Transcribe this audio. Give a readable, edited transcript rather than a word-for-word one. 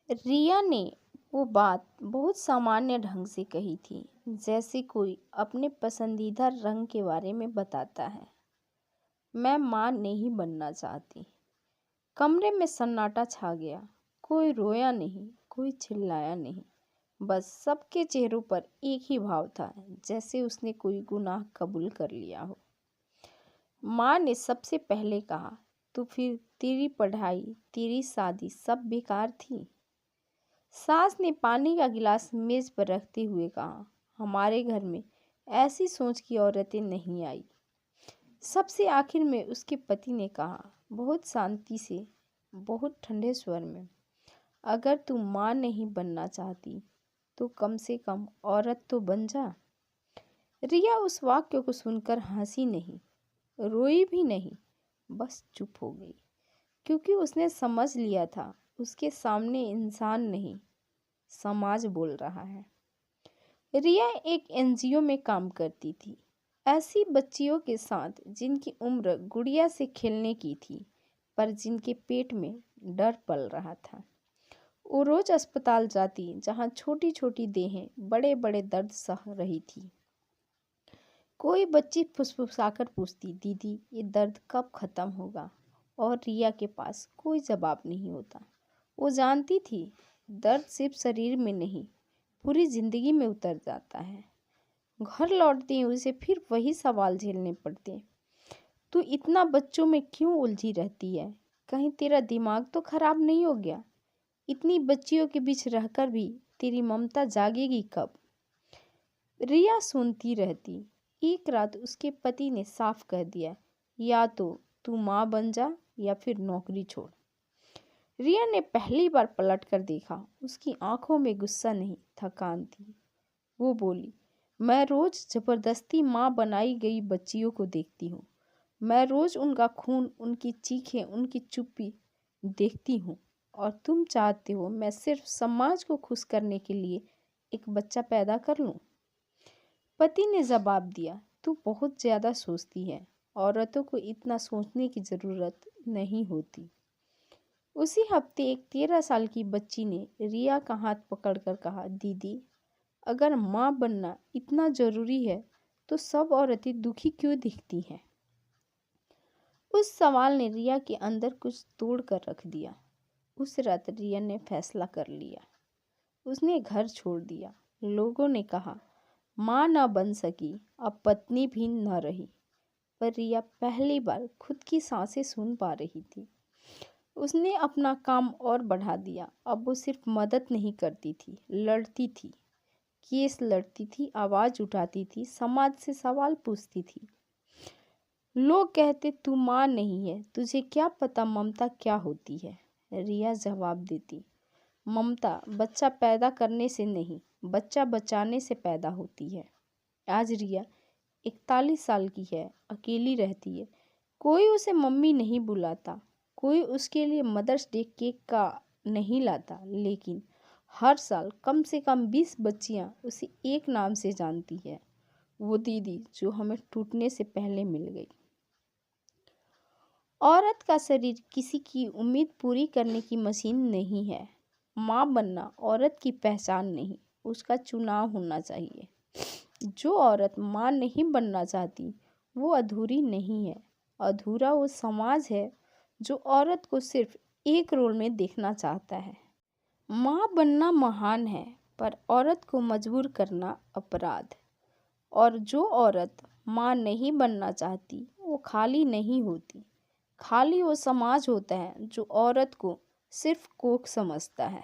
रिया ने वो बात बहुत सामान्य ढंग से कही थी, जैसे कोई अपने पसंदीदा रंग के बारे में बताता है। मैं माँ नहीं बनना चाहती। कमरे में सन्नाटा छा गया। कोई रोया नहीं, कोई चिल्लाया नहीं। बस सबके चेहरों पर एक ही भाव था, जैसे उसने कोई गुनाह कबूल कर लिया हो। माँ ने सबसे पहले कहा, तो फिर तेरी पढ़ाई, तेरी शादी सब बेकार थी। सास ने पानी का गिलास मेज पर रखते हुए कहा, हमारे घर में ऐसी सोच की औरतें नहीं आई। सबसे आखिर में उसके पति ने कहा, बहुत शांति से, बहुत ठंडे स्वर में, अगर तू माँ नहीं बनना चाहती तो कम से कम औरत तो बन जा। रिया उस वाक्य को सुनकर हंसी नहीं, रोई भी नहीं, बस चुप हो गई, क्योंकि उसने समझ लिया था उसके सामने इंसान नहीं, समाज बोल रहा है। रिया एक एनजीओ में काम करती थी, ऐसी बच्चियों के साथ जिनकी उम्र गुड़िया से खेलने की थी, पर जिनके पेट में डर पल रहा था। वो रोज अस्पताल जाती, जहाँ छोटी छोटी देहें बड़े बड़े दर्द सह रही थी। कोई बच्ची फुसफुसाकर पूछती, दीदी ये दर्द कब खत्म होगा? और रिया के पास कोई जवाब नहीं होता। वो जानती थी दर्द सिर्फ शरीर में नहीं, पूरी जिंदगी में उतर जाता है। घर लौटते ही उसे फिर वही सवाल झेलने पड़ते, तू इतना बच्चों में क्यों उलझी रहती है? कहीं तेरा दिमाग तो खराब नहीं हो गया? इतनी बच्चियों के बीच रहकर भी तेरी ममता जागेगी कब? रिया सुनती रहती। एक रात उसके पति ने साफ कह दिया, या तो तू माँ बन जा या फिर नौकरी छोड़। रिया ने पहली बार पलट कर देखा। उसकी आंखों में गुस्सा नहीं, थकान थी। वो बोली, मैं रोज जबरदस्ती माँ बनाई गई बच्चियों को देखती हूँ। मैं रोज उनका खून, उनकी चीखें, उनकी चुप्पी देखती हूँ, और तुम चाहते हो मैं सिर्फ समाज को खुश करने के लिए एक बच्चा पैदा कर लूँ? पति ने जवाब दिया, तू बहुत ज़्यादा सोचती है। औरतों को इतना सोचने की ज़रूरत नहीं होती। उसी हफ्ते एक 13 साल की बच्ची ने रिया का हाथ पकड़कर कहा, दीदी अगर माँ बनना इतना ज़रूरी है तो सब औरतें दुखी क्यों दिखती हैं? उस सवाल ने रिया के अंदर कुछ तोड़ कर रख दिया। उस रात रिया ने फैसला कर लिया। उसने घर छोड़ दिया। लोगों ने कहा, माँ न बन सकी, अब पत्नी भी न रही। पर रिया पहली बार खुद की सांसें सुन पा रही थी। उसने अपना काम और बढ़ा दिया। अब वो सिर्फ मदद नहीं करती थी, लड़ती थी, केस लड़ती थी, आवाज़ उठाती थी, समाज से सवाल पूछती थी। लोग कहते, तू माँ नहीं है, तुझे क्या पता ममता क्या होती है? रिया जवाब देती, ममता बच्चा पैदा करने से नहीं, बच्चा बचाने से पैदा होती है। आज रिया 41 साल की है, अकेली रहती है। कोई उसे मम्मी नहीं बुलाता, कोई उसके लिए मदर्स डे केक का नहीं लाता, लेकिन हर साल कम से कम 20 बच्चियां उसे एक नाम से जानती है, वो दीदी जो हमें टूटने से पहले मिल गई। औरत का शरीर किसी की उम्मीद पूरी करने की मशीन नहीं है। माँ बनना औरत की पहचान नहीं, उसका चुनाव होना चाहिए। जो औरत माँ नहीं बनना चाहती वो अधूरी नहीं है। अधूरा वो समाज है जो औरत को सिर्फ एक रोल में देखना चाहता है। माँ बनना महान है, पर औरत को मजबूर करना अपराध। और जो औरत माँ नहीं बनना चाहती वो खाली नहीं होती। खाली वो समाज होता है जो औरत को सिर्फ कोख समझता है।